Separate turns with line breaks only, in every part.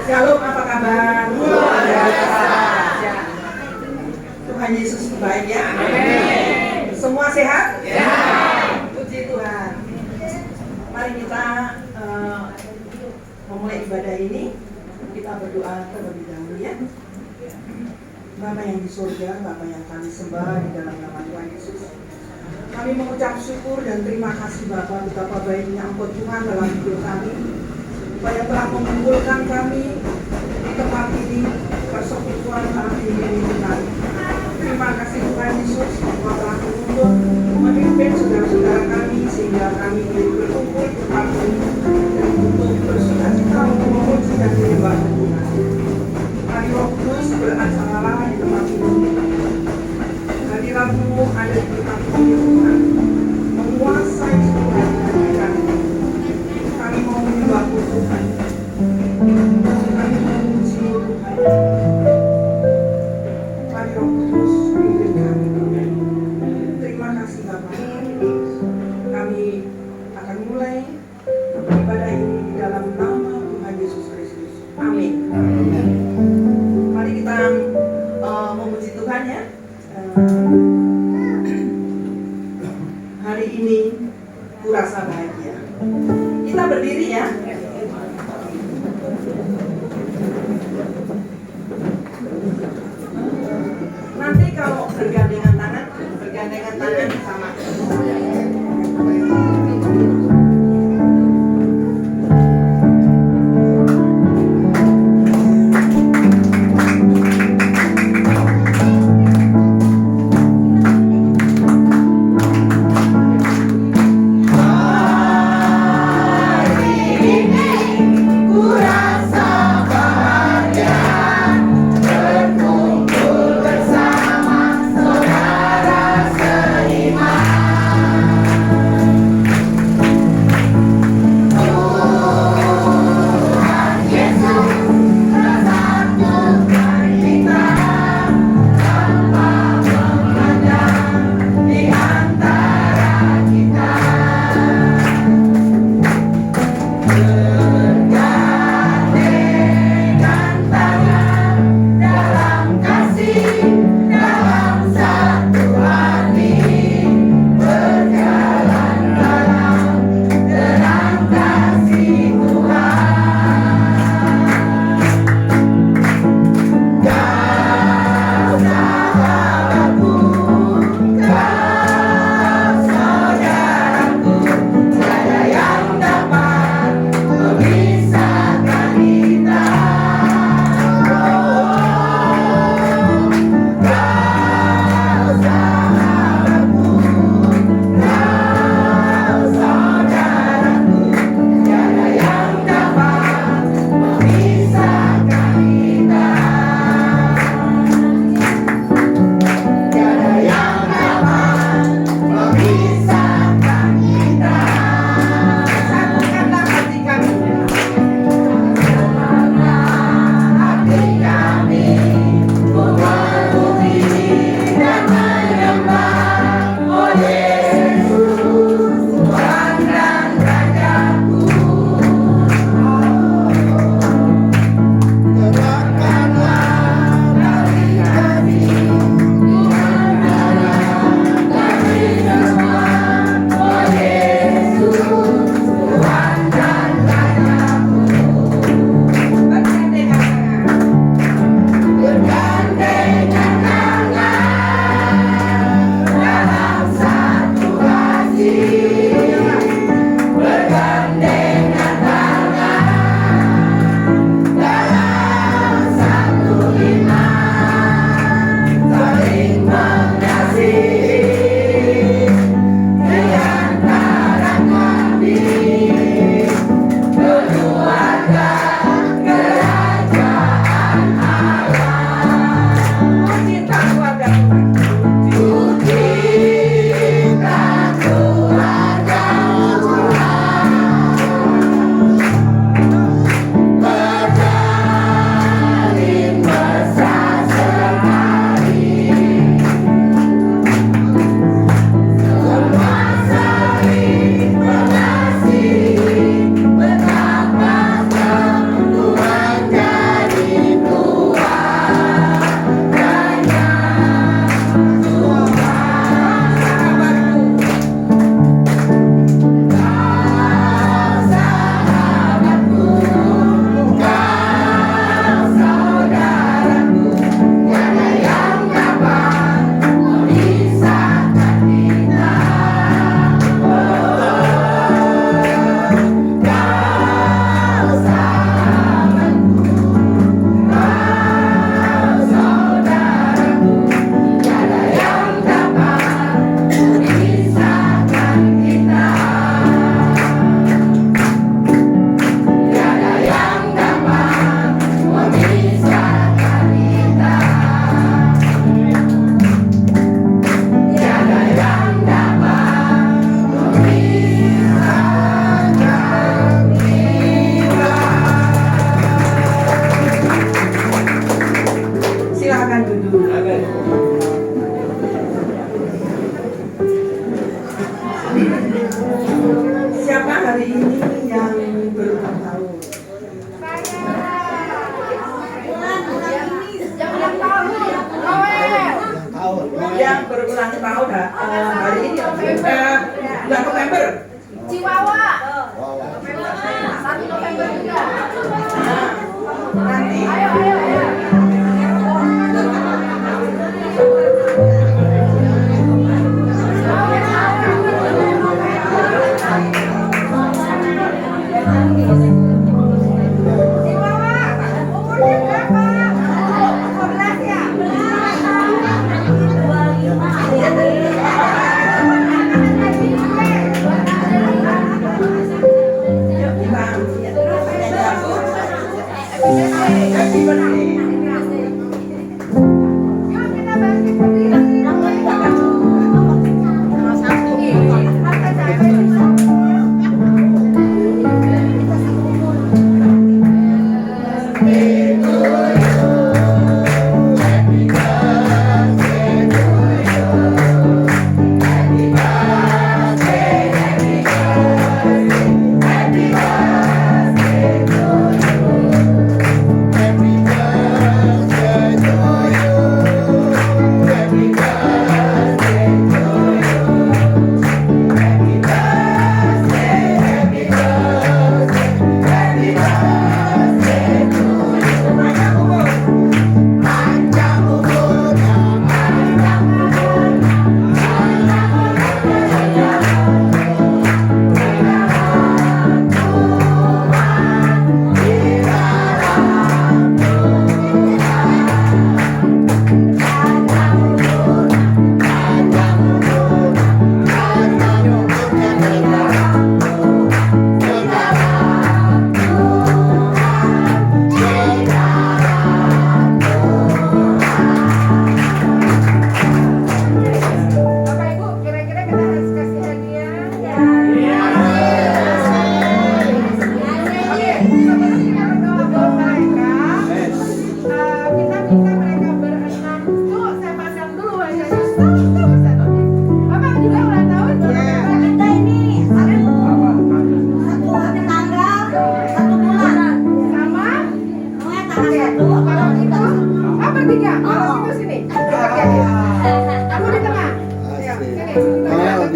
Shalom, apa kabar? Luar biasa. Tuhan Yesus baik ya. Amin. Semua sehat? Ya. Puji Tuhan. Mari kita memulai ibadah ini. Kita berdoa terlebih dahulu ya. Bapa yang di surga, Bapa yang kami sembah di dalam nama Tuhan Yesus. Kami mengucap syukur dan terima kasih Bapa, betapa baiknya Engkau Tuhan dalam hidup kami, supaya telah mengumpulkan kami di tempat ini, persekutuan kami ini Tuhan. Terima kasih Tuhan Yesus, Engkau telah mengumpul, memimpin saudara-saudara kami sehingga kami boleh berkumpul di tempat ini dan untuk bersukacita untuk memuji dan menyembah Tuhan. Mari Roh Kudus beracara di tempat ini. Hadirat-Mu ada di tempat ini Tuhan, menguasai semua yang kami. Kami mau menyembah-Mu Tuhan. Kami memuji-Mu Tuhan. Mari Roh Kudus pimpin kami Tuhan. Terima kasih Bapa. Kami akan mulai ibadah ini di dalam nama Tuhan Yesus Kristus. Amin. Mari kita memuji Tuhan ya. Hari ini kurasa bahagia. Kita berdiri ya. Nanti kalau bergandengan tangan sama.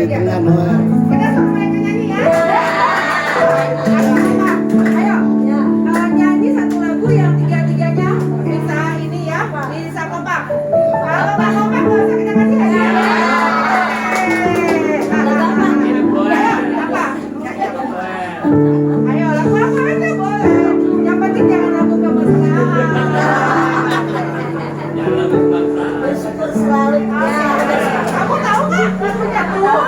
tengah bawah.
Kita sama mereka nyanyi ya. Ayo, nyanyi satu lagu yang tiga-tiganya bisa ini ya, bisa kompak. Kalau nggak kompak nggak usah kita kasih hadiah. Ayo, lagu apa aja boleh. Yang penting jangan lagu kemesraan.
Bersyukur selalu.
Kamu tahu nggak lagunya tuh?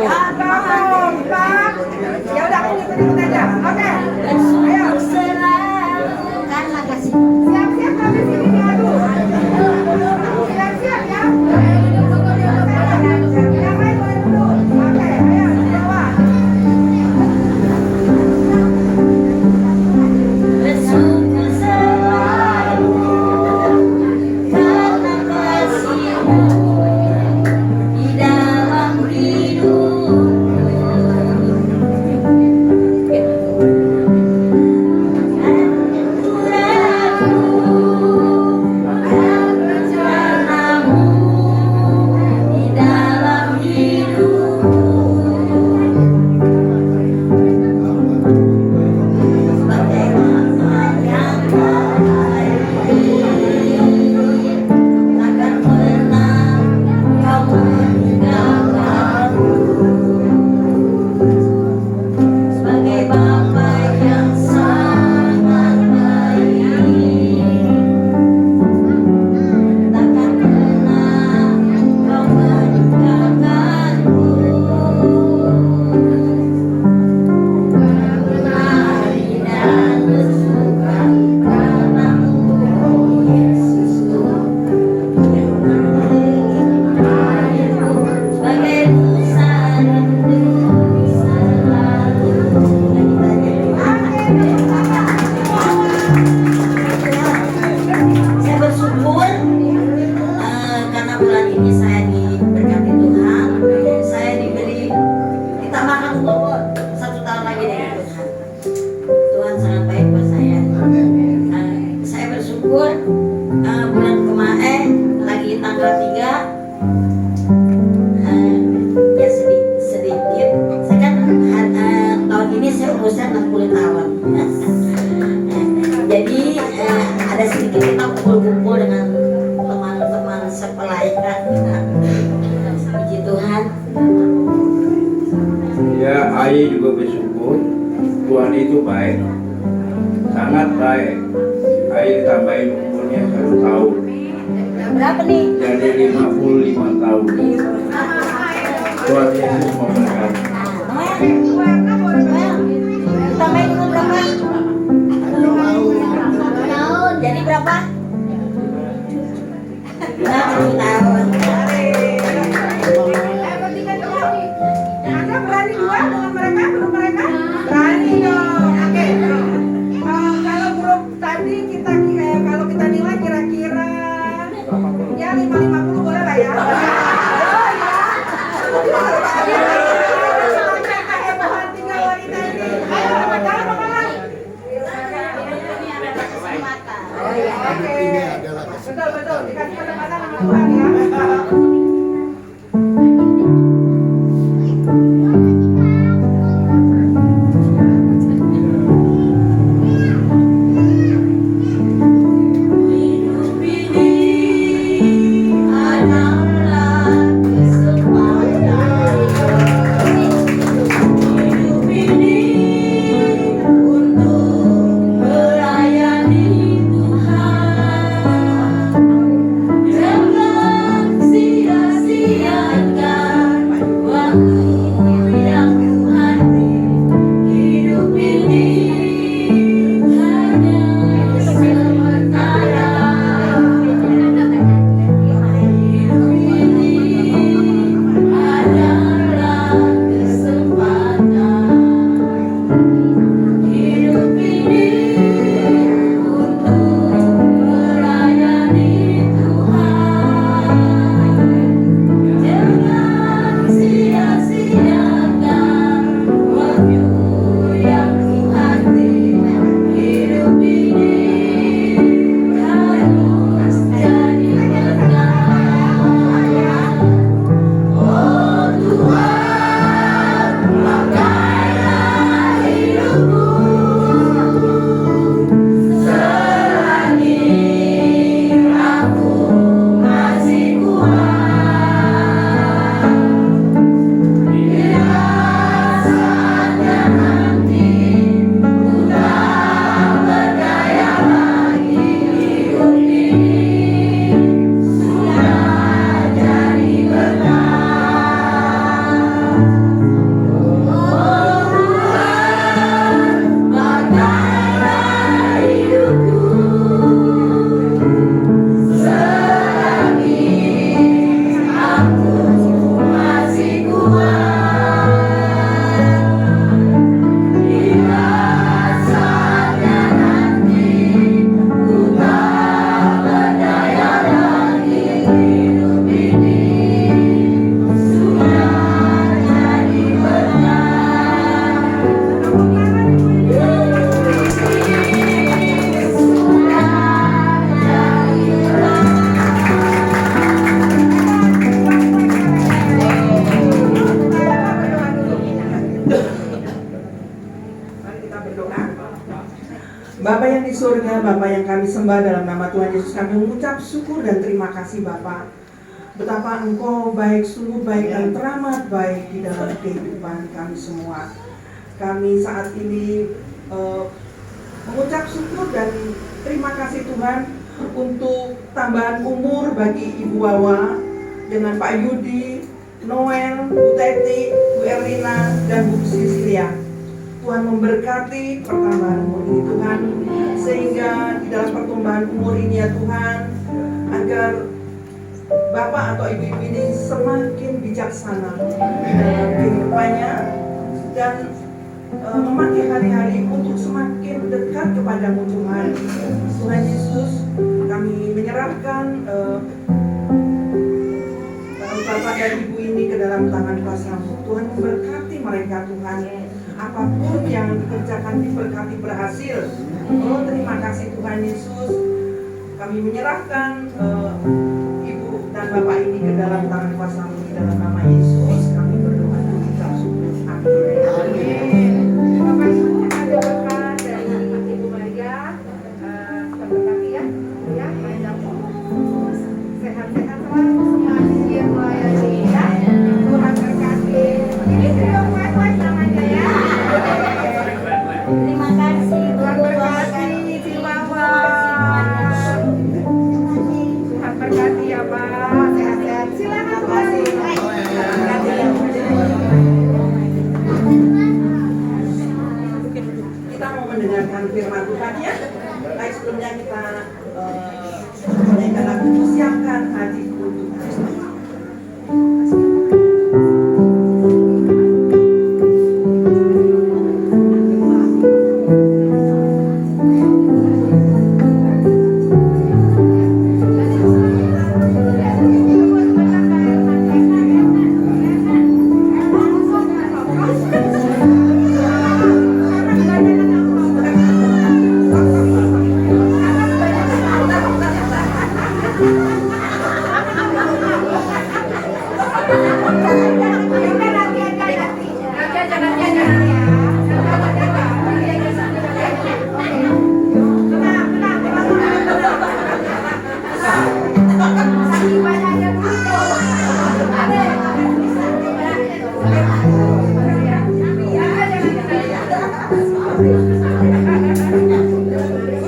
Ya, tahu, Pak. Ya udah, aku ikut aja. Oke. Ayo.
Bersyukur selalu karena kasih.
Siap-siap kami sini diadu. Siap-siap ya. Yang lain boleh duduk. Oke, ayo di bawah.
Bersyukur selalu karena kasih-Mu di dalam hidupku. Rencana-Mu di dalam hidupku. Sebagai mama yang baik, takkan pernah Kau meninggalkanku. Sebagai bapa yang sangat baik, takkan pernah Kau meninggalkanku. Mari dan bersuka karena-Mu, Yesusku, yang menyertai sebagai nusa rindu selalu. Saya bersyukur karena bulan ini saya diberkati Tuhan, saya diberi ditambahkan umur 1 tahun lagi dari Tuhan. Tuhan sangat baik buat saya. Saya bersyukur bulan kemarin lagi tanggal 3 ya sedikit. Saya kan tahun ini saya umurnya 60 tahun. Jadi ada sedikit kita kumpul-kumpul dengan teman-teman sepelayanan. Puji Tuhan.
Ya, Ayi juga bersyukur Tuhan itu baik, sangat baik. Ayi ditambahin umurnya 1 tahun,
Berapa nih?
jadi 55 tahun. Tuhan Yesus memberkati.
Tambahin umur berapa? Tahun. Jadi berapa? 60 tahun.
Bertiga dulu. Anda berani dua dengan mereka, belum mereka? Berani dong. Oke. Kalau grup tadi kalau kita nilai kira-kira ya 550 boleh lah ya. Oh ya. Bapa yang di surga, Bapa yang kami sembah, dalam nama Tuhan Yesus kami mengucap syukur dan terima kasih Bapa. Betapa Engkau baik, sungguh baik dan teramat baik di dalam kehidupan kami semua. Kami saat ini mengucap syukur dan terima kasih Tuhan untuk tambahan umur bagi Ibu Wawa dengan Pak Yudi, Noel, Bu Teti, Bu Erlina, dan Bu Sisilia. Tuhan memberkati pertambahan umur ini Tuhan, sehingga di dalam pertumbuhan umur ini ya Tuhan, agar Bapak atau Ibu ini semakin bijaksana dalam kehidupannya dan memakai hari-hari untuk semakin dekat kepadamu Tuhan. Tuhan Yesus, kami menyerahkan Bapak dan Ibu ini ke dalam tangan kuasa-Mu. Tuhan memberkati mereka Tuhan. Apapun yang dikerjakan diberkati berhasil. Oh, terima kasih Tuhan Yesus. Kami menyerahkan Ibu dan Bapak ini ke dalam tangan kuasa-Mu, di dalam nama Yesus kami berdoa dan mengucap syukur. Amin.
Bapak Ibu, ada berkat dari Ibu Maria, terberkati ya, ya, banyak sehat-sehat selalu, semuanya melayani ya. Tuhan berkati. Ini trio kuat-kuat namanya ya.
Terima kasih.
Tuhan berkati Cimawa. Tuhan berkati ya Pak, sehat-sehat. Silakan Pak.
Kita mau mendengarkan firman Tuhan ya. Baik, sebelumnya kita menyanyikan lagu Siapkan Hatiku Tuhan.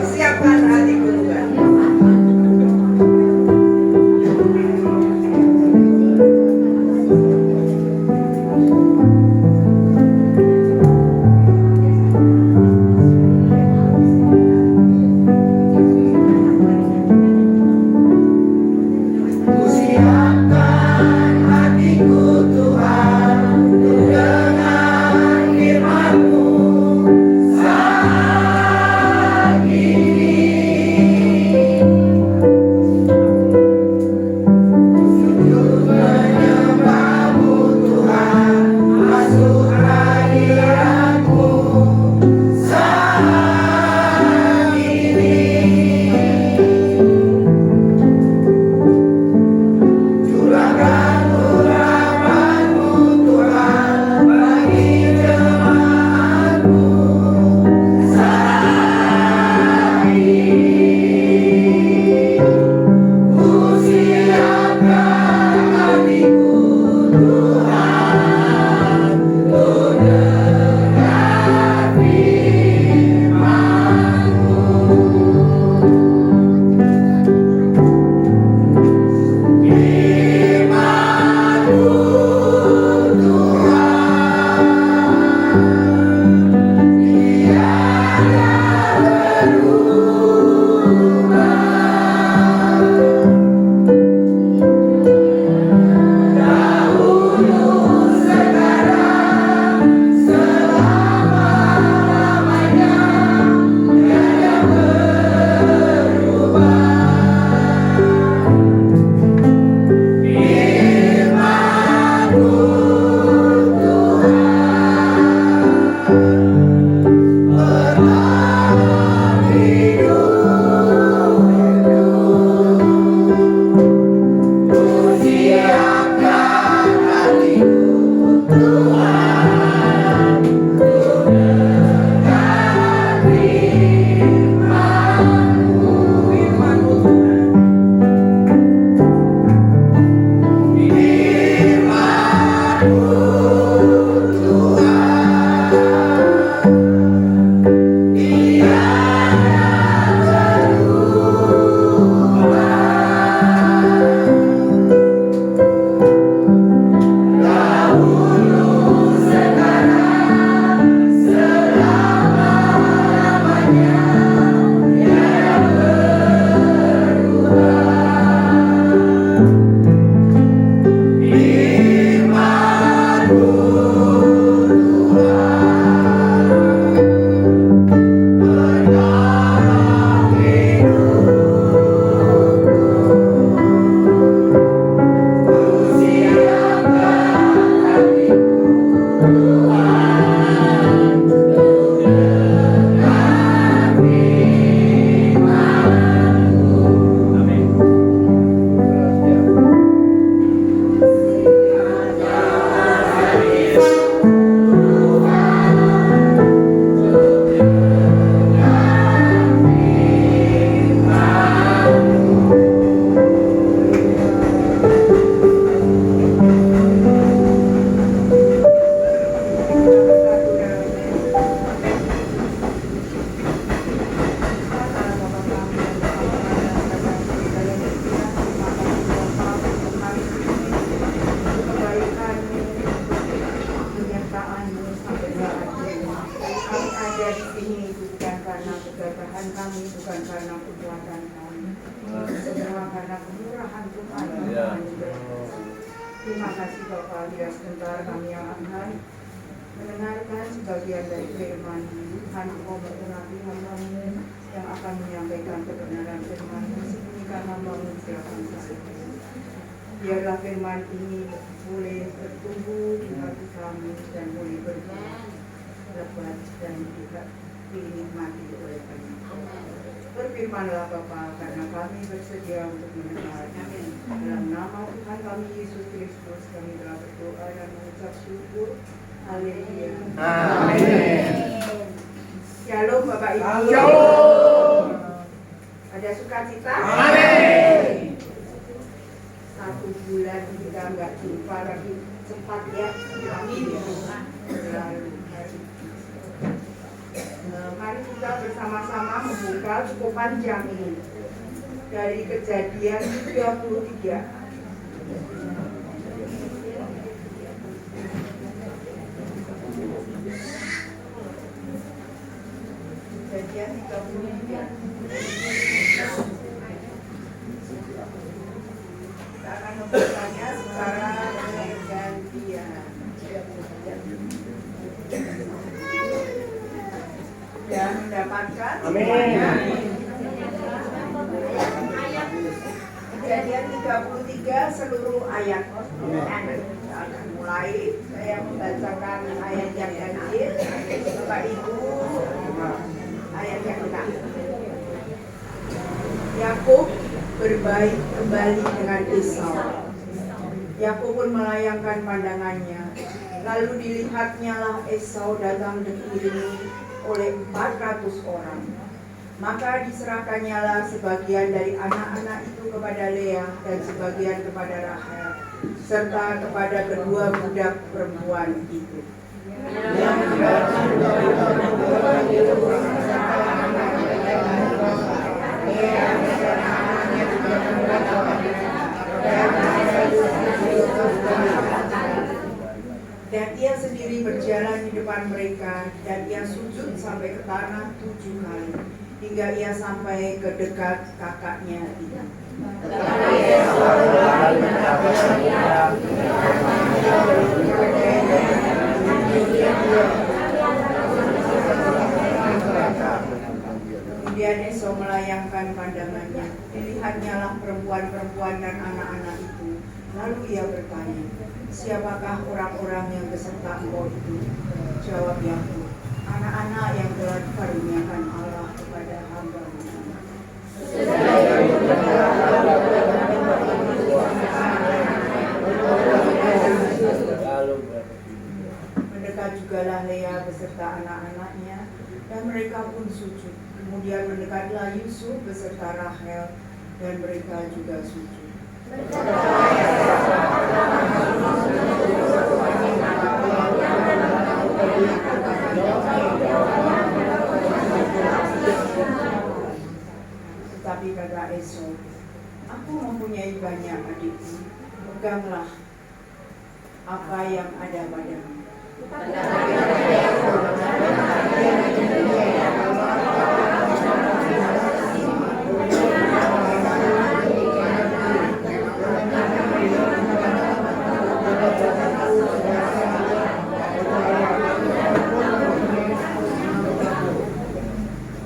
Siapkan hatiku Tuhan. kemarahan kami bukan karena perbuatan kami, semua karena kemurahan Tuhan. Terima kasih Bapak, biar sebentar kami yang akan mendengarkan sebagian dari firman Tuhan. Engkau berkenan hamba-Mu yang akan menyampaikan kebenaran firman-Mu, sembunyikan hamba-Mu di hadapan saya. Biarlah firman ini boleh bertumbuh di hati kami dan boleh berbuah lebat dan juga dinikmati oleh kami. Berfirmanlah Bapa, karena kami bersedia untuk mendengar. Dalam nama Tuhan kami Yesus Kristus kami telah berdoa dan mengucap syukur. Haleluya.
Amin.
Shalom Bapak Ibu.
Shalom.
Ada sukacita?
Amin.
1 bulan kita nggak jumpa lagi, cepat ya. Amin. Selalu hari. Mari kita bersama-sama membuka cukup panjang ini dari Kejadian 33. Kejadian 33. Kita akan membacanya secara bergantian. Dan mendapatkan
Amin.
Kejadian 33 seluruh ayat. Kita akan mulai. Saya membacakan ayat yang ganjil. Bapak Ibu, ayat yang genap. Yakub berbaik kembali dengan Esau. Yakub pun melayangkan pandangannya. Lalu dilihatnya lah Esau datang diiringi oleh 400 orang. Maka diserahkannya lah sebagian dari anak-anak itu kepada Lea dan sebagian kepada Rahel, serta kepada kedua budak perempuan itu. Dan ia sendiri berjalan di depan mereka, dan ia sujud sampai ke tanah 7 kali, hingga ia sampai ke dekat kakaknya itu. Kemudian Esau melayangkan pandangannya, dilihatnya lah perempuan-perempuan dan anak-anak itu. Lalu ia bertanya, siapakah orang-orang yang beserta engkau itu? Jawab Yakub, anak-anak yang telah dikaruniakan Allah kepada hamba-Mu. Mendekat jugalah Lea beserta anak-anaknya, dan mereka pun sujud. Kemudian mendekatlah Yusuf beserta Rahel, dan mereka juga sujud. Tetapi kata Esau, aku mempunyai banyak adikku, peganglah apa yang ada padamu.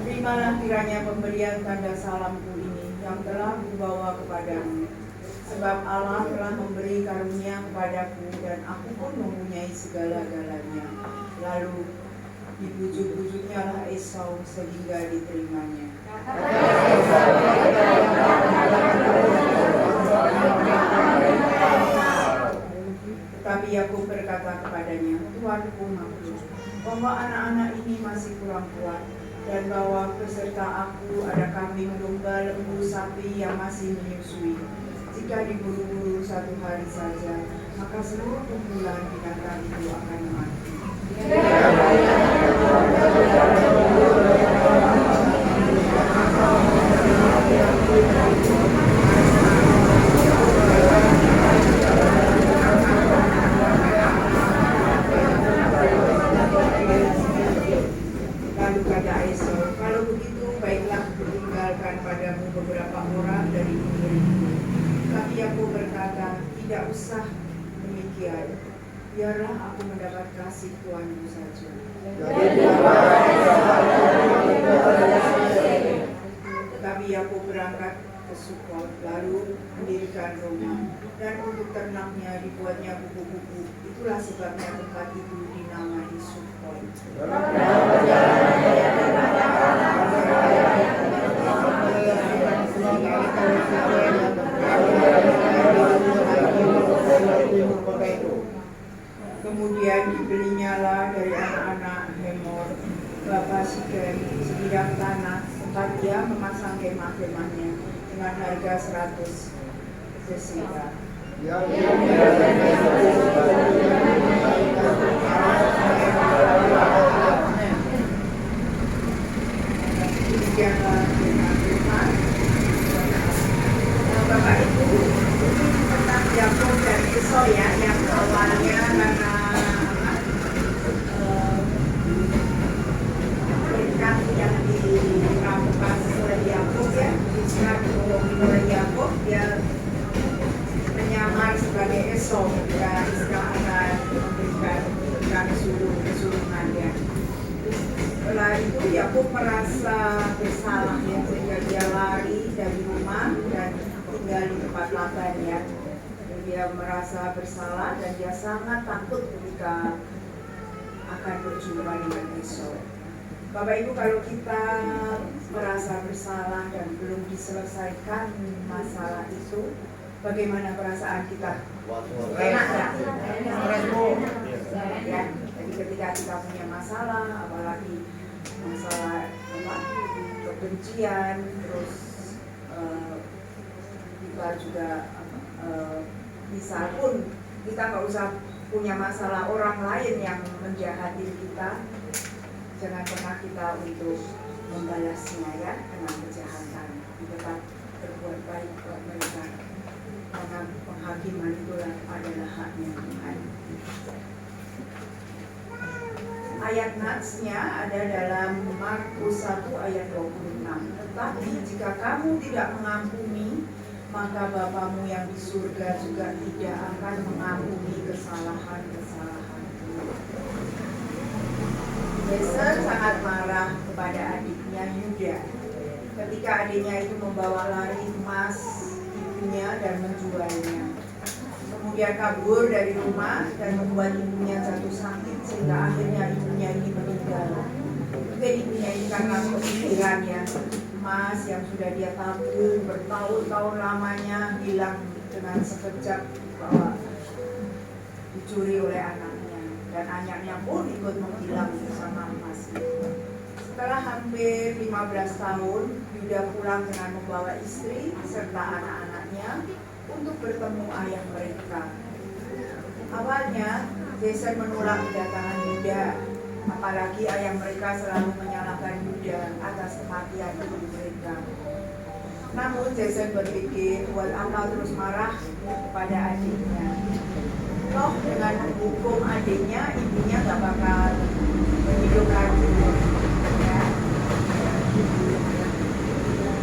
Terimalah kiranya pemberian tanda salamku ini yang telah kubawa kepadamu. Sebab Allah telah memberi karunia kepadaku dan aku pun mempunyai segala-galanya. Lalu dibujuk-bujuknya lah Esau sehingga diterimanya. Tetapi Yakub berkata kepadanya, Tuanku maklum bahwa anak-anak ini masih kurang kuat, dan bahwa beserta aku ada kambing, domba, lembu, sapi yang masih menyusui. Jika diburu-buru 1 hari saja, maka seluruh kumpulan binatang itu akan mati. Lalu kata Esau, kalau begitu baik tidak usah demikian. Biarlah aku mendapat kasih Tuhanmu saja. Tetapi Yakub berangkat ke Sukot, lalu mendirikan rumah, dan untuk ternaknya dibuatnya buku-buku. Itulah sebabnya tempat itu dinamai Sukot. Kemudian dibelinyalah dari anak-anak Hemor, Bapak Sikem, sebidang tanah, tempat dia memasang kemah-kemahnya dengan harga 100 sesida. Demikianlah firman Tuhan. Bapak Ibu, tentang Yakub dan Esau ya, yang awalnya karena berkat yang dirampas oleh Yakub ya, Ishak dibohongi oleh Yakub, dia menyamar sebagai Esau ketika Ishak akan memberikan kesulungan ya. Setelah itu Yakub merasa bersalah ya, sehingga dia lari dari rumah dan tinggal di tempat Laban ya. Dia merasa bersalah dan dia sangat takut ketika akan berjumpa dengan Esau. Bapak Ibu, kalau kita merasa bersalah dan belum diselesaikan masalah itu, bagaimana perasaan kita? Enak nggak? Ya, jadi ketika kita punya masalah, apalagi masalah kebencian, terus kita juga misal pun kita nggak usah punya masalah orang lain yang menjahati kita, jangan pernah kita untuk membalasnya ya dengan kejahatan. Tetap berbuat baik buat mereka, karena penghakiman itulah adalah haknya Tuhan. Ayat natsnya ada dalam Markus 1 ayat 26. Tetapi jika kamu tidak mengampuni, maka Bapamu yang di surga juga tidak akan mengampuni kesalahan-kesalahan. Yesus sangat marah kepada adiknya Yuda ketika adiknya itu membawa lari emas ibunya dan menjualnya. Kemudian kabur dari rumah dan membuat ibunya jatuh sakit sehingga akhirnya ibunya ini meninggal. Mungkin ibunya ini karena kepikiran ya, emas yang sudah dia tabung bertahun-tahun lamanya hilang dengan sekejap bahwa dicuri oleh anaknya, dan anaknya pun ikut menghilang bersama emas itu. Setelah hampir 15 tahun, Yuda pulang dengan membawa istri serta anak-anaknya untuk bertemu ayah mereka. Awalnya, Jason menolak kedatangan Yuda, apalagi ayah mereka selalu menyalahkan Yuda atas kematian ibu mereka. Namun Jason berpikir, buat apa terus marah kepada adiknya? Toh dengan menghukum adiknya, ibunya gak bakal hidup lagi. Ya.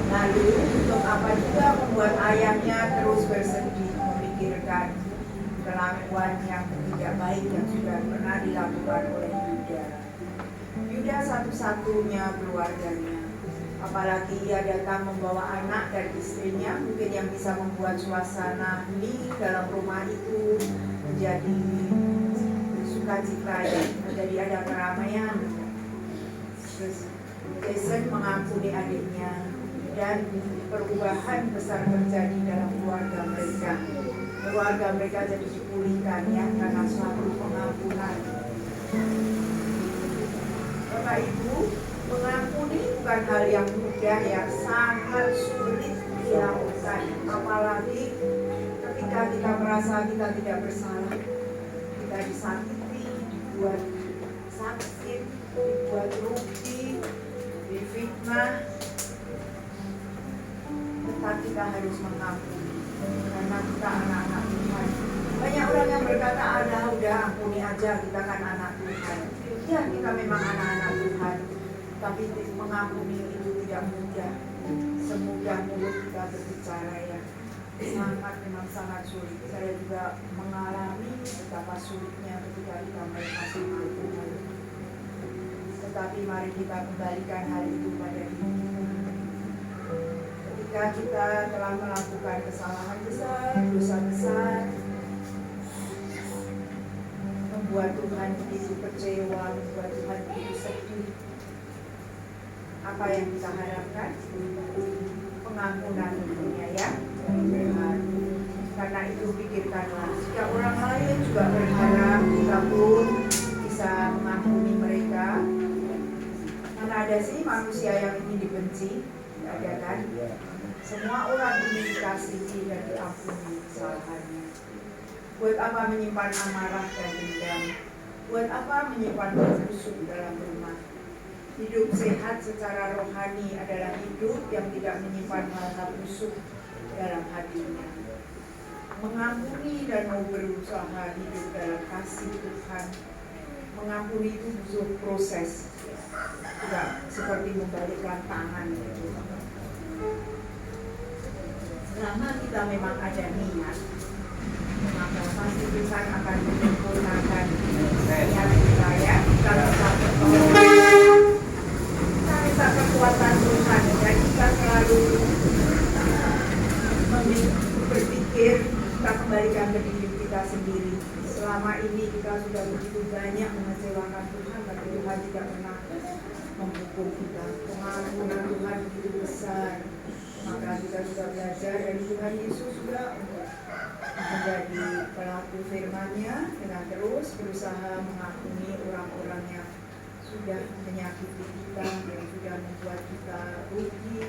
Lalu untuk apa juga membuat ayahnya terus bersedih memikirkan kelakuan yang tidak baik yang sudah pernah dilakukan oleh Yuda. Yuda satu-satunya keluarganya, apalagi ia datang membawa anak dan istrinya, mungkin yang bisa membuat suasana di dalam rumah itu menjadi sukacita ya, menjadi ada keramaian. Terus Jason mengampuni adiknya dan perubahan besar terjadi dalam keluarga mereka. Keluarga mereka jadi dipulihkan ya karena suatu pengampunan. Bapak Ibu, mengampuni bukan hal yang mudah ya, sangat sulit dilakukan. Apalagi ketika kita merasa kita tidak bersalah, kita disakiti, dibuat sakit, dibuat rugi, difitnah. Tetap kita harus mengampuni karena kita anak-anak Tuhan. Banyak orang yang berkata, udah ampuni aja, kita kan anak Tuhan. Ya, kita memang anak-anak Tuhan, tapi mengampuni itu tidak mudah. Semudah mulut kita berbicara ya. memang sangat sulit. Saya juga mengalami betapa sulitnya ketika kita kasih Tuhan. Tetapi mari kita kembalikan hal itu pada Tuhan. Ketika kita telah melakukan kesalahan besar, dosa besar, membuat Tuhan begitu kecewa, membuat Tuhan begitu sedih, apa yang kita harapkan? Pengampunan tentunya ya. Karena itu pikirkanlah, jika orang lain juga berharap kita pun bisa mengampuni mereka. Mana ada sih manusia yang ingin dibenci? Tidak ada kan? Semua orang ingin dikasihi dan diampuni kesalahannya. Buat apa menyimpan amarah dan dendam? Buat apa menyimpan busuk dalam rumah? Hidup sehat secara rohani adalah hidup yang tidak menyimpan hal-hal busuk dalam hatinya. Mengampuni dan mau berusaha hidup dalam kasih Tuhan. Mengampuni itu butuh proses, tidak seperti membalikkan tangan. Selama kita memang ada niat, maka pasti Tuhan akan menyempurnakan niat kita ya. Kita tetap pertolongan, kita minta kekuatan Tuhan dan kita selalu berpikir, kita kembalikan ke diri kita sendiri. Selama ini kita sudah begitu banyak mengecewakan Tuhan, tapi Tuhan tidak pernah menghukum kita. Pengampunan Tuhan begitu besar. Maka kita sudah belajar dari Tuhan Yesus juga menjadi pelaku firman-Nya dengan terus berusaha mengampuni orang-orang yang sudah menyakiti kita, yang sudah membuat kita rugi.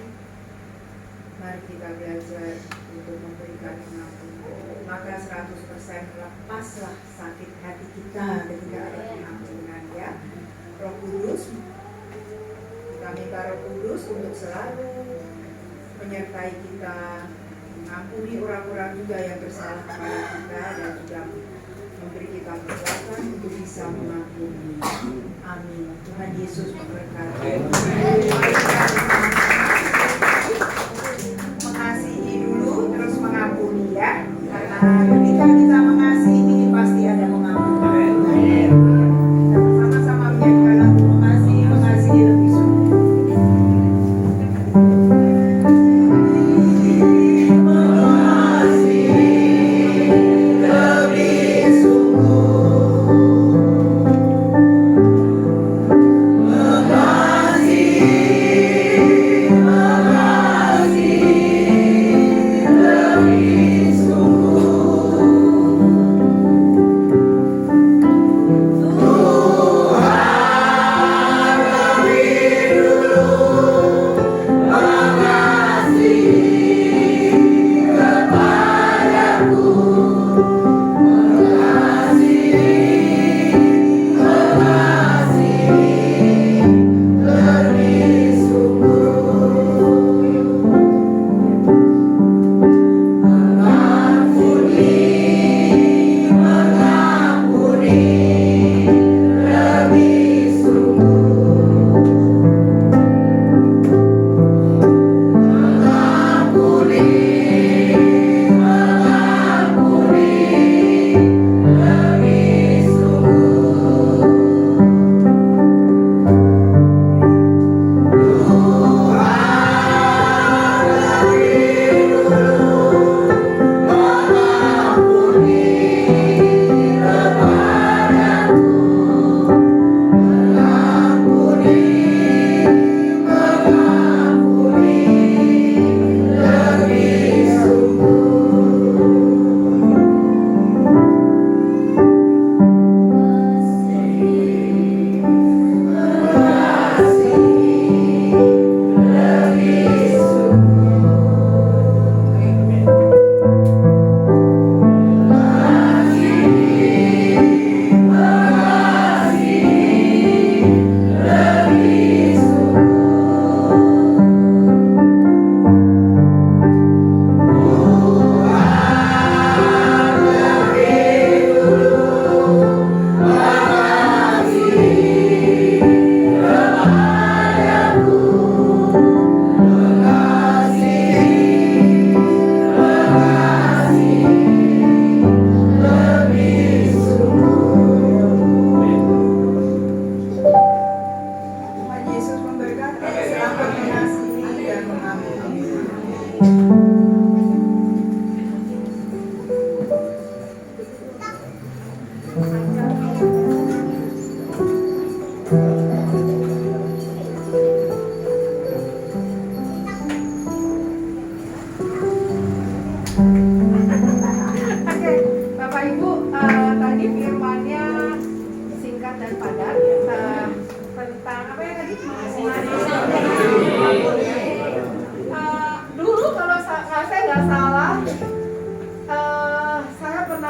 Mari kita belajar untuk memberikan pengampunan. Maka 100% lepaslah sakit hati kita ketika ada pengampunan ya. Roh Kudus, kita minta Roh Kudus untuk selalu menyertai kita, mengampuni orang-orang juga yang bersalah kepada kita dan juga memberi kita kekuatan untuk bisa mengampuni. Amin. Tuhan Yesus memberkati. Mengasihi dulu, terus mengampuni ya. Karena ketika kita mengasihi, pasti ada pengampunan. Kita sama-sama menyanyikan lagu mengasihi, mengasihi lebih sungguh.
Lebih sungguh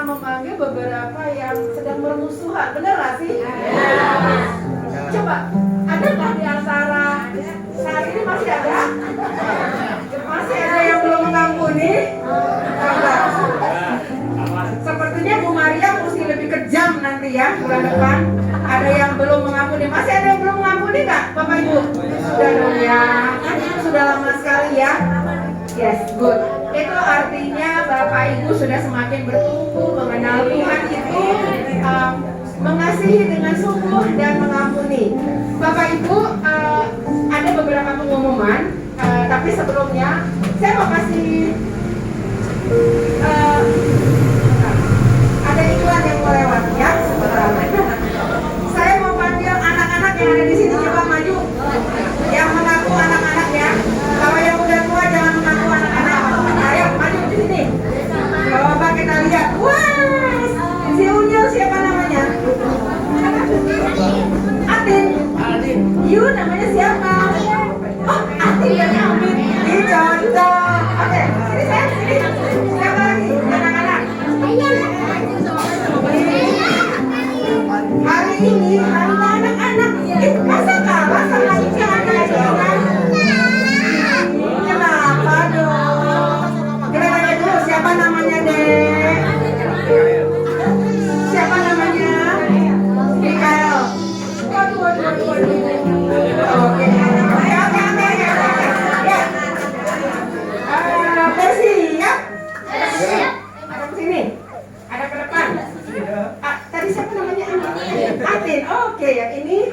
memanggil beberapa yang sedang bermusuhan, benar nggak sih? Coba, ada nggak di antara saat ini masih ada? Masih ada yang belum mengampuni? Enggak. Sepertinya Bu Maria mesti lebih kejam nanti ya bulan depan. Ada yang belum mengampuni? Masih ada yang belum mengampuni nggak, Bapak Ibu? Sudah dong ya. Kan itu sudah lama sekali ya. Yes, good. Itu artinya Bapak Ibu sudah semakin bertumbuh mengenal Tuhan itu, mengasihi dengan sungguh dan mengampuni. Bapak Ibu, ada beberapa pengumuman, tapi sebelumnya saya mau kasih ada iklan yang mau lewat ya. Saya mau panggil anak-anak yang ada di sini, coba maju. Yang mengaku anak-anaknya. Kalau yang udah tua jangan mengaku anak-anak. Ayo maju di sini. Coba kita lihat. Wah, si Unyil siapa namanya? Atin. You namanya siapa? Oh, Atin dan Amin. Dicontoh. Oke, sini saya sini. Siapa lagi? Anak-anak. Hari ini hari anak-anak. Masa kalah sama ini anak-anak? Kenapa dong? Kita tanya dulu siapa namanya deh? Siapa namanya? Mikael. Waduh. Oke. Ya. Bersiap. Ada ke sini. Ada ke depan. Tadi siapa namanya? Atin. Oke, yang ini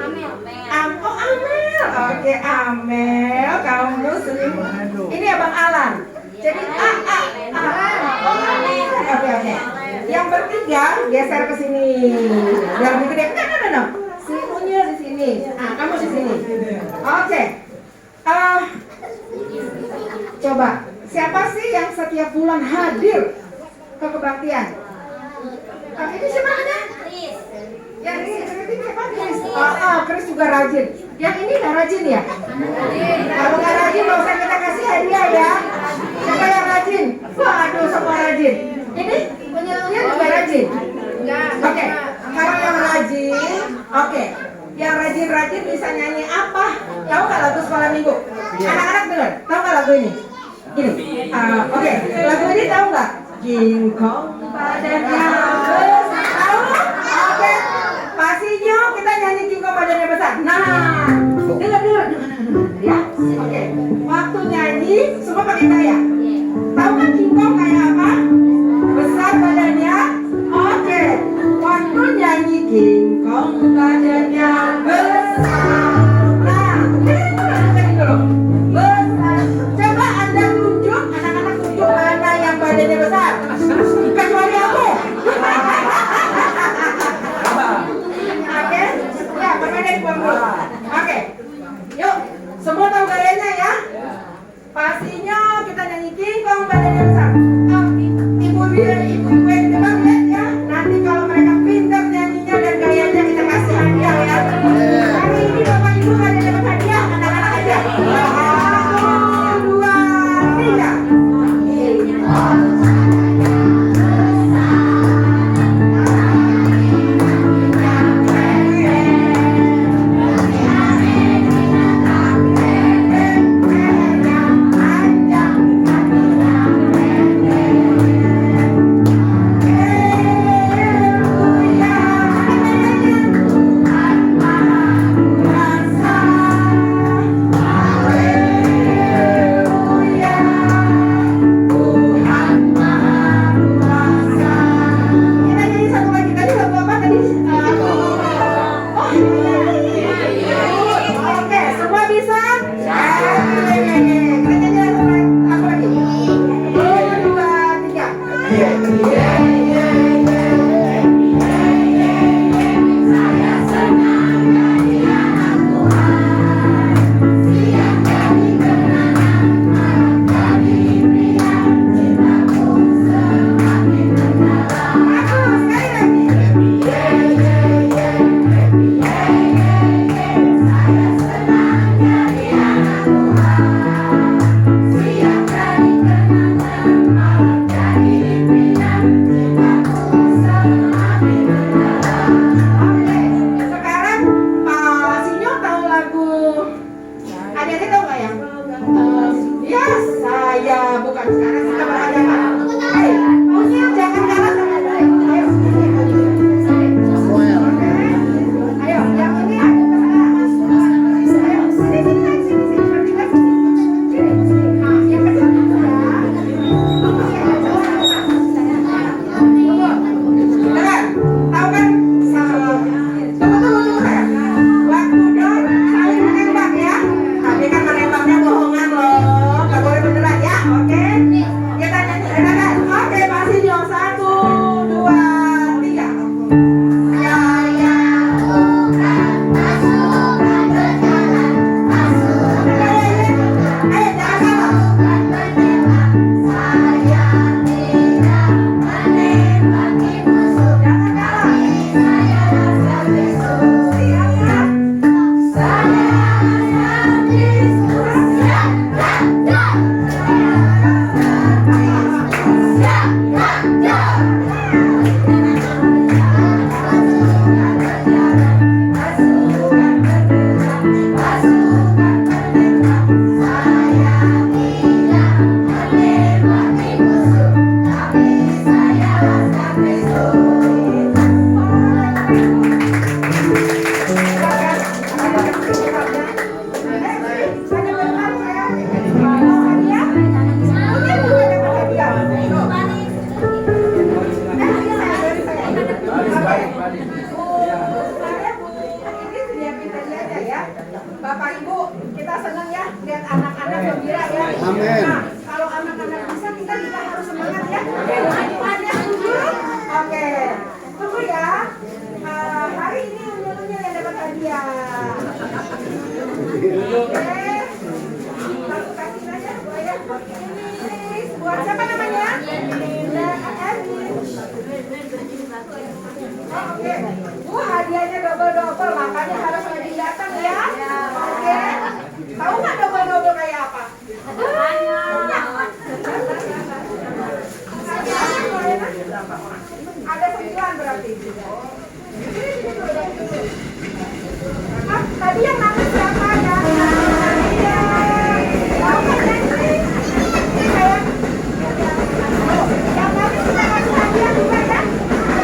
Oh, Amel. Oke, Amel. Kamu sering. Ini Abang Alan. Jadi Oh, Amel. Oke. Yang bertiga geser ke sini. Yang lebih gede. No. Si Unyil di sini. Kamu di sini. Oke. Coba, siapa sih yang setiap bulan hadir ke kebaktian? Ini siapa namanya? Yang ini siapa? Chris. Chris juga rajin. Yang ini nggak rajin ya? Kalau nggak rajin, nggak usah kita kasih hadiah ya. Siapa yang rajin? Waduh, semua rajin. Ini penyelenggaranya juga rajin. Oke. Kalau yang rajin, oke. Yang rajin bisa nyanyi apa? Tahu nggak lagu sekolah minggu? Anak-anak dengar. Tahu nggak lagu ini? Gini. Oke. Lagu ini tahu nggak? Jingkong badannya besar. Tahu? Oke. Pastinya kita nyanyi jingkong badannya besar. Nah, dengar ya. Oke. Waktu nyanyi semua pakai gaya. Tahu kan jingkong kayak apa? Besar badannya. Oke. Waktu nyanyi jingkong badannya besar. Nah, dengar dulu. Besar. Coba Anda tunjuk, anak-anak tunjuk mana yang badannya besar. Kecuali aku. Oke. Ya, permainan buang dulu. Oke. Yuk, semua tahu gayanya ya? Pastinya kita nyanyi jingkong badannya besar.
bukan. Sekarang kita berhadapan. Hei, Usil jangan kalah sama saya. Ayo, sini maju.
Samuel.
Ayo, yang ini adu ke sana. Ayo, sini, bertiga sini. Sini. Nah, yang kedua itu ya.
Dengar, tahu kan? Tunggu saya. Waktu Don saling menembak ya. Tapi kan menembaknya bohongan loh. Gak boleh beneran ya, oke? Kita nyanyi, dengarkan. Oke, masih Dio. 1, 2, 3. Ya, ya. Ayo, jangan salah. Jangan kalah. Siap ya? Bapak Ibu, kita senang ya lihat anak-anak gembira ya.
Amin.
Nah, kalau anak-anak bisa, kita juga harus semangat ya. Semuanya setuju? Oke, tunggu ya. Hari ini unyil-unyil yang dapat hadiah. Oke. Satu kasih aja, Bu ya. Ini buat siapa namanya? Oke, Bu hadiahnya double-double, makanya harus rajin datang ya. Oke, tahu nggak double-double kayak apa? Ada 9 berarti. Tadi yang nangis siapa ya? Iya. Tahu nggak Nancy? Sayang. Yang nangis kita kasih hadiah juga ya.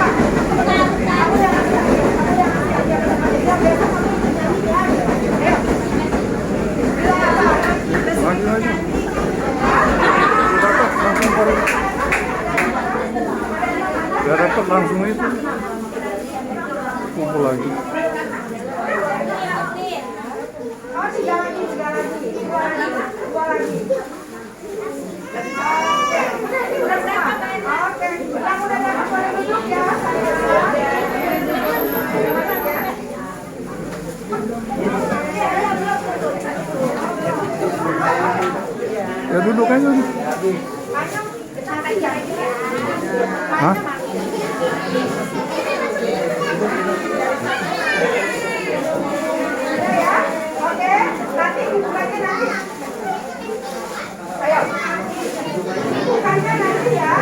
Kamu yang ngasih hadiah. Yang biasa kamu nyanyi ya. Ayo. Bilang apa?
Lagi. Dapat langsung baru. Gak dapat langsung itu. Kumpul lagi.
Oh, tiga lagi. Dua lagi. Udah siap. Oke, yang udah dapat boleh duduk ya.
Ya duduk aja. Hah?
Oke, nanti bukannya nanti. Ayo. Bukannya nanti ya.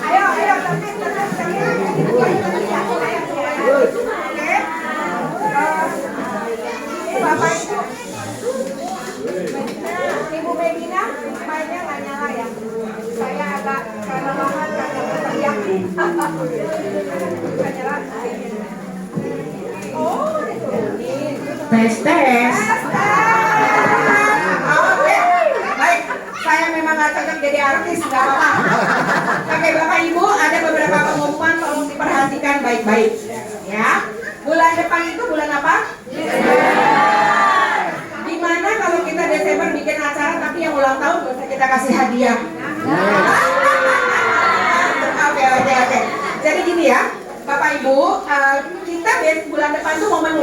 Ayo, tertib. Oke. Bapak Ibu. Ibu Medina mainnya nggak nyala ya. Saya agak kelelahan karena berteriak. Nggak nyala. Oh, diturunin.
Tes. Oke, baik. Saya memang nggak cocok jadi artis, nggak apa-apa. Oke, Bapak Ibu, ada beberapa pengumuman tolong diperhatikan baik-baik. Ya, bulan depan itu bulan apa? Gimana kalau kita Desember bikin acara tapi yang ulang tahun bisa kita kasih hadiah? Oke. Jadi gini ya, Bapak Ibu, kita bulan depan tuh momen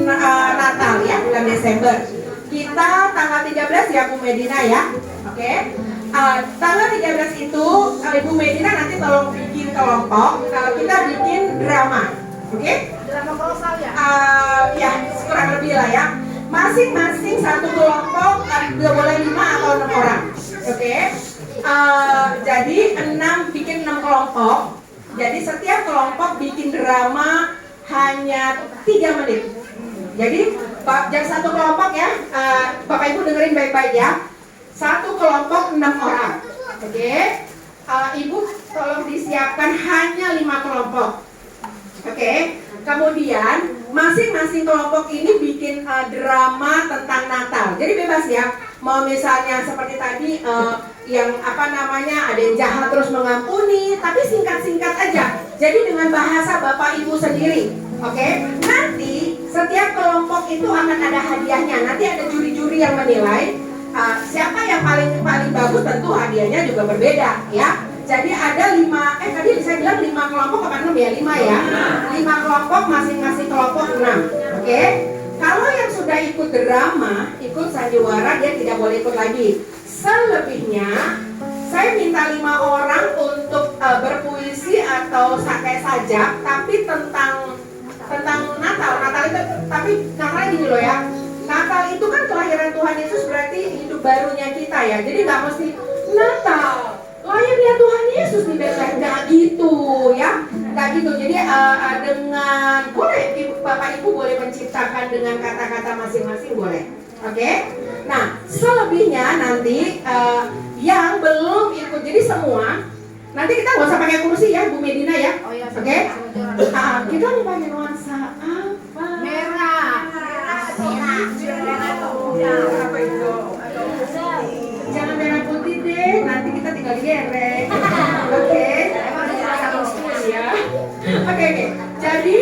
Natal ya, bulan Desember. Kita tanggal 13 ya Bu Medina ya, oke? Tanggal 13 itu Ibu Medina nanti tolong bikin kelompok, kita bikin drama, oke?
Drama kolosal ya?
Ya kurang lebih lah ya. Masing-masing satu kelompok boleh 5 atau 6 orang, oke? Jadi bikin 6 kelompok. Jadi setiap kelompok bikin drama hanya 3 menit. Jadi jam satu kelompok ya, Bapak Ibu dengerin baik-baik ya.
Satu kelompok 6 orang. Oke. Ibu tolong disiapkan hanya 5 kelompok. Oke. Kemudian masing-masing kelompok ini bikin drama tentang Natal. Jadi bebas ya. Mau misalnya seperti tadi yang ada yang jahat terus mengampuni, tapi singkat-singkat aja. Jadi dengan bahasa Bapak Ibu sendiri. Oke. Nanti setiap kelompok itu akan ada hadiahnya. Nanti ada juri-juri yang menilai siapa yang paling bagus, tentu hadiahnya juga berbeda ya. Jadi ada 5, tadi saya bilang 5 kelompok apa 6 ya? 5 ya. 5 kelompok, masing-masing kelompok 6. Oke. Kalau yang sudah ikut drama, ikut sandiwara, dia tidak boleh ikut lagi. Selebihnya, saya minta 5 orang untuk berpuisi atau kayak sajak, tapi tentang Natal. Natal itu, tapi Natal gini loh ya. Natal itu kan kelahiran Tuhan Yesus, berarti hidup barunya kita ya. Jadi nggak mesti Natal lahirnya Tuhan Yesus di Betlehem, nggak gitu ya, nggak gitu. Jadi dengan boleh Bapak Ibu boleh menciptakan dengan kata-kata masing-masing boleh. Oke. Nah selebihnya nanti yang belum ikut, jadi semua nanti kita nggak usah pakai kursi ya Bu Medina ya. Oke. Kita mau pakai nuansa apa?
Merah.
Apa itu? Jangan merah putih deh, nanti kita tinggal gerek. Oke. Ya. Oke. Jadi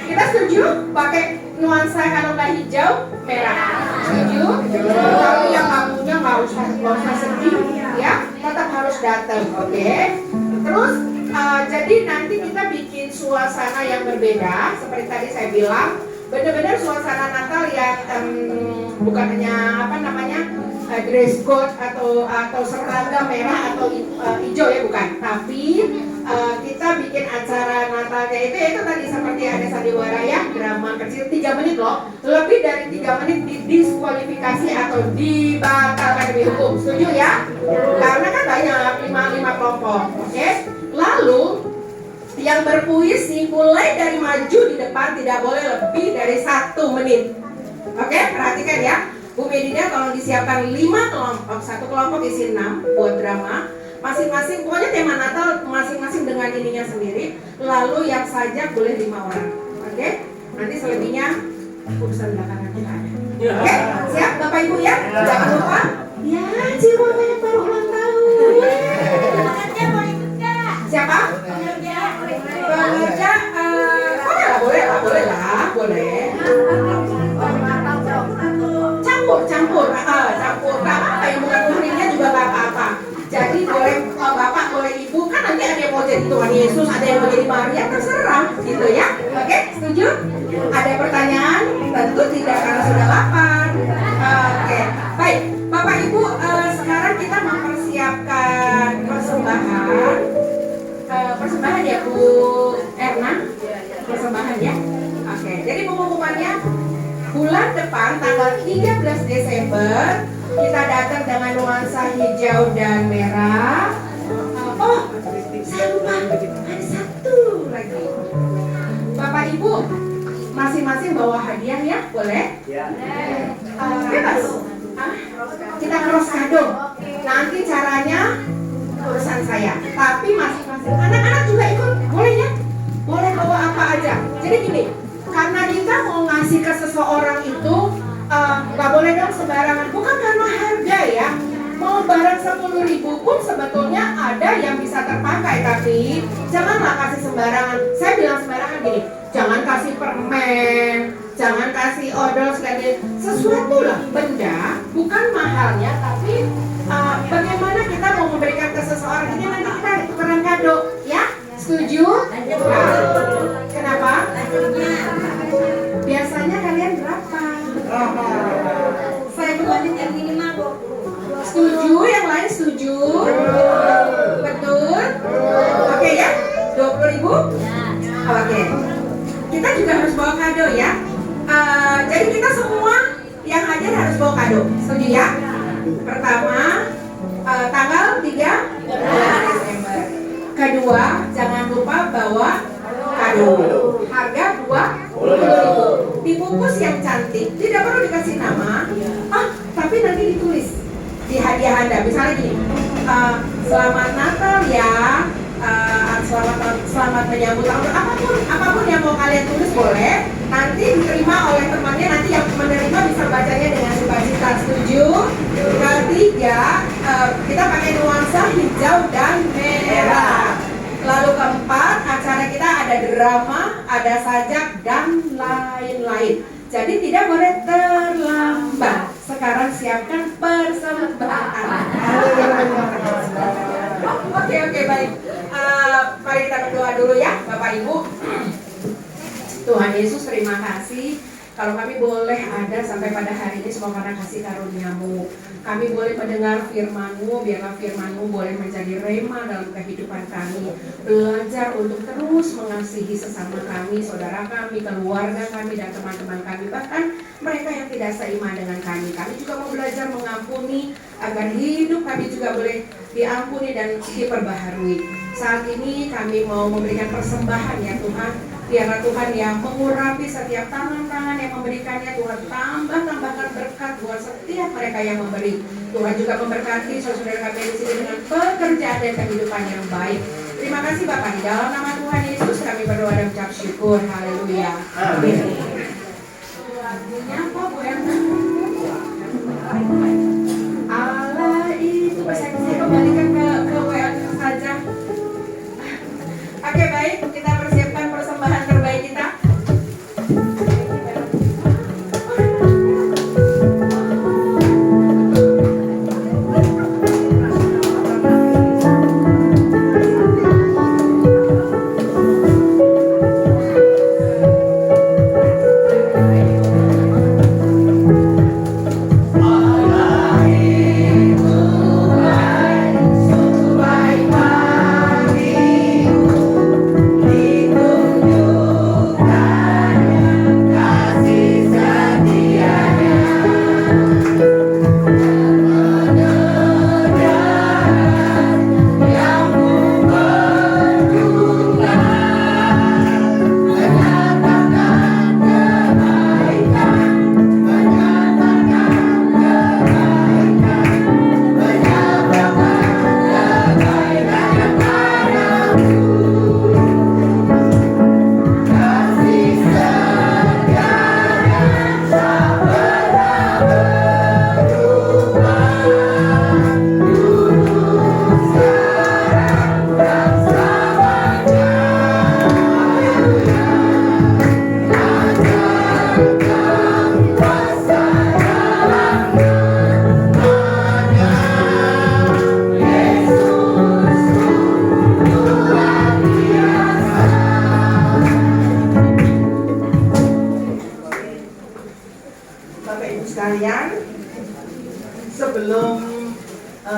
kita setuju pakai nuansa kalau nggak hijau, merah. Setuju? Kalau yang kamunya nggak usah sedih, ya, tetap harus datang. Oke. Terus jadi nanti kita bikin suasana yang berbeda, seperti tadi saya bilang, benar-benar suasana Natal yang bukan hanya dress code atau seragam merah atau hijau ya, bukan, tapi kita bikin acara Natalnya itu tadi seperti ada sandiwara ya, drama kecil 3 menit loh, lebih dari 3 menit didiskualifikasi atau dibatalkan demi hukum. Setuju ya? Karena kan banyak 5 kelompok. Oke? Lalu yang berpuisi mulai dari maju di depan tidak boleh lebih dari 1 menit. Oke? Perhatikan ya. Bu Medina tolong disiapkan 5 kelompok, 1 kelompok isi 6 buat drama. Masing-masing, pokoknya tema Natal masing-masing dengan ininya sendiri. Lalu yang sajak boleh 5 orang. Oke? Nanti selebihnya urusan belakangan kita ada. Oke? Siap Bapak Ibu ya? Jangan lupa. Ya, Ciwa yang baru ulang tahun. Siapa? Pengerja, boleh lah. Campur. Gak apa-apa, yang bukan muhrimnya juga gak apa-apa. Jadi boleh Bapak, boleh Ibu, kan nanti ada yang mau jadi Tuhan Yesus, ada yang mau jadi Maria, terserah gitu ya. Oke, setuju? Ada pertanyaan? Tentu tidak, karena sudah lapar. Oke, baik. Bapak Ibu, sekarang kita mempersiapkan persembahan ya Bu Erna, persembahan ya. Oke, jadi pengumumannya bulan depan tanggal 13 Desember kita datang dengan nuansa hijau dan merah. Saya lupa, ada 1 lagi. Bapak Ibu masing-masing bawa hadiah ya, boleh? Bebas. Kita cross kado. Nanti caranya urusan saya. Tapi masing-masing anak-anak juga ikut, boleh ya? Boleh bawa apa aja. Jadi gini, karena kita mau ngasih ke seseorang itu nggak boleh dong sembarangan. Bukan karena harga ya. Mau barang 10.000 pun sebetulnya ada yang bisa terpakai, tapi janganlah kasih sembarangan. Saya bilang sembarangan gini, jangan kasih permen, jangan kasih odol sekali. Sesuatu lah benda, bukan mahalnya, tapi bagaimana kita mau memberikan ke seseorang ini, nanti kita tukeran kado, ya? Setuju? Kenapa? Biasanya kalian berapa? Saya berbanding yang minimal 20. Setuju? Yang lain setuju? Betul? Oke ya? 20.000? Oke. Kita juga harus bawa kado ya. Jadi kita semua yang hadir harus bawa kado. Setuju ya? Pertama, tanggal 13 Desember. Kedua, jangan lupa bawa kado. Harga 20.000. Dibungkus yang cantik. Tidak perlu dikasih nama. Tapi nanti ditulis di hadiah
bercanda. Misalnya gini, selamat Natal ya, selamat menyambut tahun baru. Apapun yang mau kalian tulis boleh. Nanti diterima oleh temannya, nanti yang menerima bisa bacanya dengan sukacita. Setuju? Ketiga, kita pakai nuansa hijau dan merah. Lalu keempat, acara kita ada drama, ada sajak, dan lain-lain. Jadi tidak boleh terlambat. Sekarang siapkan persembahan. Oke, baik. Mari kita berdoa dulu ya, Bapak Ibu. Tuhan Yesus, terima kasih kalau kami boleh ada sampai pada hari ini semua karena kasih karunia-Mu. Kami boleh mendengar firman-Mu, biarlah firman-Mu boleh menjadi rema dalam kehidupan kami. Belajar untuk terus mengasihi sesama kami, saudara kami, keluarga kami, dan teman-teman kami. Bahkan mereka yang tidak seiman dengan kami. Kami juga mau belajar mengampuni agar hidup kami juga boleh diampuni dan diperbaharui. Saat ini kami mau memberikan persembahan ya Tuhan. Biarlah Tuhan yang mengurapi setiap tangan-tangan yang memberikannya. Tuhan tambahkan berkat buat setiap mereka yang memberi. Tuhan juga memberkati saudara kami di sini dengan pekerjaan dan kehidupan yang baik. Terima kasih Bapak, di dalam nama Tuhan Yesus kami berdoa dan ucap syukur. Haleluya. Amin. Lagunya apa Bu Erna? Allah itu saya kembalikan ke WA saja. Oke, baik, kita persiapkan persembahan terbaik kita.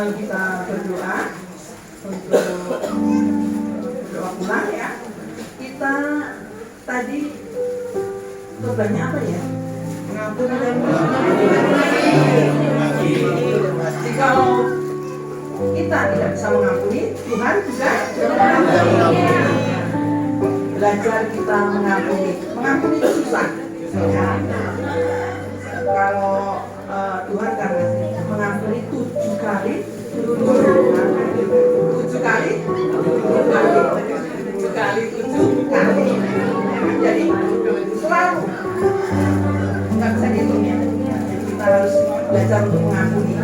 Kita berdoa untuk berdoa pulang ya. Kita tadi bebannya apa ya? Mengampuni dan jikalau kita tidak bisa mengampuni, Tuhan juga mengampuni. Belajar kita mengampuni. Mengampuni itu susah. Ya. Kalau Tuhan karena mengampuni 7 kali 7 kali 7 kali. Jadi selalu nggak bisa dihitung ya. Jadi kita harus belajar untuk mengampuni.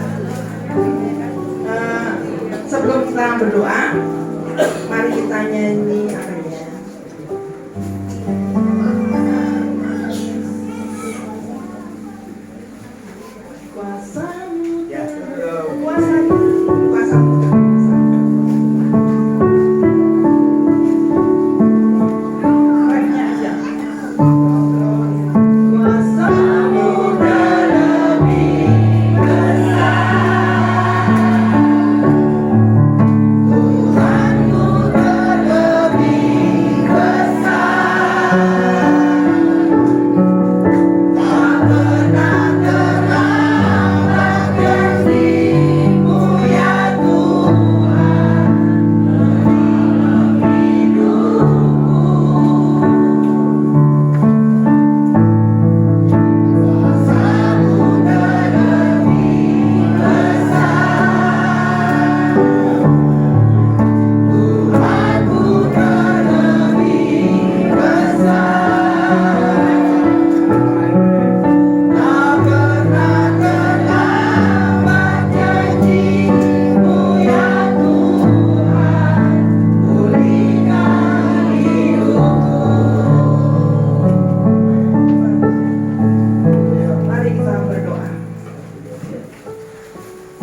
Sebelum kita berdoa, mari kita nyanyi apa ya?
Tuhanmu terlebih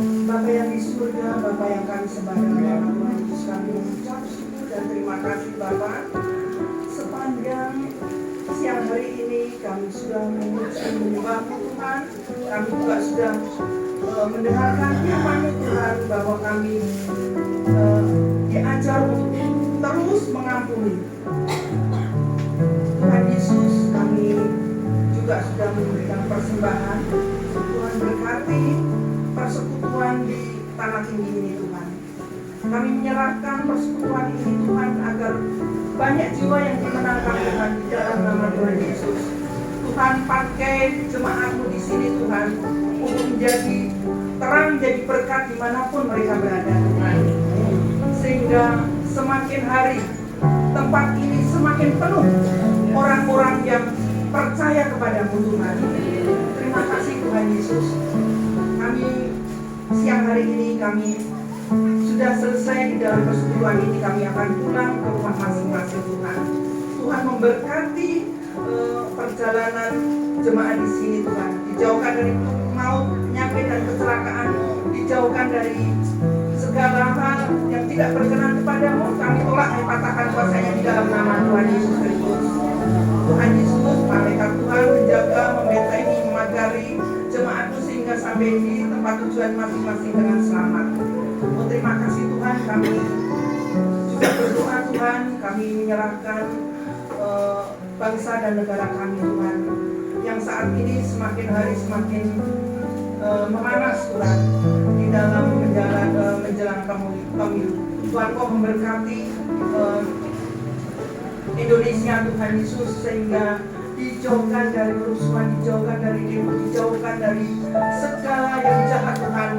Bapa yang di surga, Bapa yang kami sembah dalam nama Tuhan Yesus, kami mengucap syukur dan terima kasih Bapa. Sepanjang siang hari ini kami sudah menyembah Tuhan, kami juga sudah mendengarkan firman Tuhan bahwa kami diajar untuk terus mengampuni. Tuhan Yesus, kami juga sudah memberikan persembahan. Tuhan berkati persekutuan di tanah tinggi ini Tuhan. Kami menyerahkan persekutuan ini Tuhan agar banyak jiwa yang dimenangkan Tuhan di dalam nama Tuhan Yesus. Tuhan pakai jemaatmu di sini Tuhan untuk menjadi terang, jadi berkat dimanapun mereka berada Tuhan. Sehingga semakin hari tempat ini semakin penuh orang-orang yang percaya kepadamu Tuhan. Terima kasih Tuhan Yesus. Kami siang hari ini kami sudah selesai di dalam persekutuan ini, kami akan pulang ke rumah masing-masing Tuhan. Tuhan memberkati perjalanan jemaat di sini Tuhan. Dijauhkan dari maut, penyakit dan kecelakaan, dijauhkan dari segala hal yang tidak berkenan kepadamu. Kami tolak dan patahkan kuasanya di dalam nama Tuhan Yesus Kristus. Tuhan Yesus, malaikat Tuhan menjaga, membentengi, memagari jemaatmu sehingga sampai di tempat tujuan masing-masing dengan selamat. Oh, terima kasih Tuhan, kami juga berdoa Tuhan, kami menyerahkan bangsa dan negara kami Tuhan, yang saat ini semakin hari semakin memanas Tuhan di dalam menjelang pemilu. Tuhan kau memberkati Indonesia Tuhan Yesus, sehingga dijauhkan dari kerusuhan, dijauhkan dari demo, dijauhkan dari segala yang jahat Tuhan.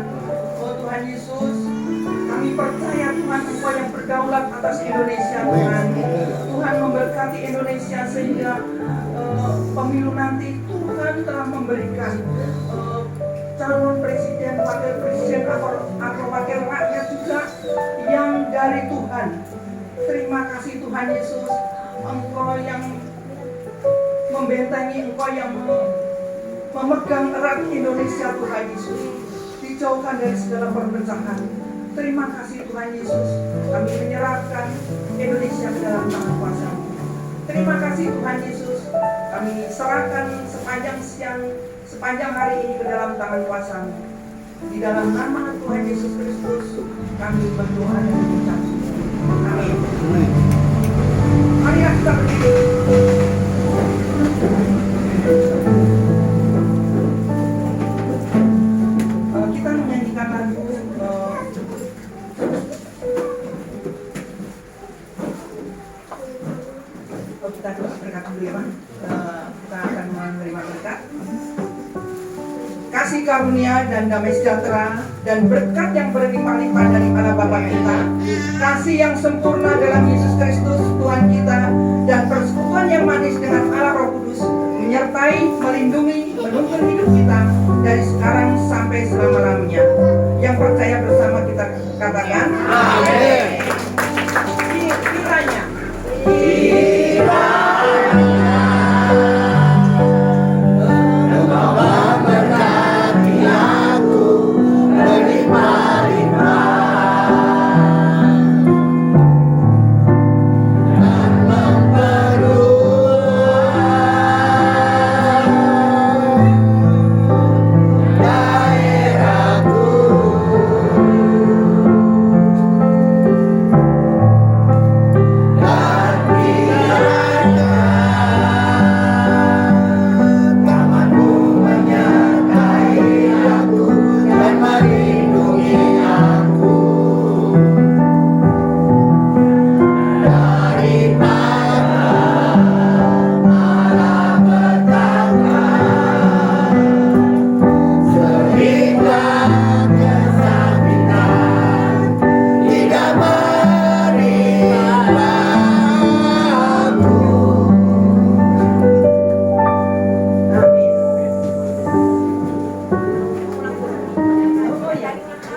Oh Tuhan Yesus, kami percaya Tuhan Engkau yang berdaulat atas Indonesia Tuhan. Tuhan memberkati Indonesia sehingga pemilu nanti Tuhan telah memberikan calon presiden, wakil presiden atau wakil rakyat juga yang dari Tuhan. Terima kasih Tuhan Yesus, Engkau yang membentengi, Engkau yang memegang erat Indonesia Tuhan Yesus, dijauhkan dari segala perpecahan. Terima kasih Tuhan Yesus, kami menyerahkan Indonesia ke dalam tangan kuasa-Mu. Terima kasih Tuhan Yesus, kami serahkan sepanjang hari ini ke dalam tangan kuasa-Mu. Di dalam nama Tuhan Yesus Kristus kami berdoa dan mengucap syukur. Amin. Mari kita berdiri. Kita menyanyikan lagu kita doa berkat dulu ya Bang. Kita akan menerima berkat. Kasih karunia dan damai sejahtera dan berkat yang berlimpah-limpah dari Allah Bapa kita, kasih yang sempurna dalam Yesus Kristus Tuhan kita, dan persekutuan yang manis dengan Allah Roh Kudus menyertai, melindungi, menuntun hidup kita dari sekarang sampai selama-lamanya. Yang percaya bersama kita katakan amin. Kiranya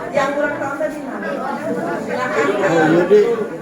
yang kurang tahu tadi mana? Silakan.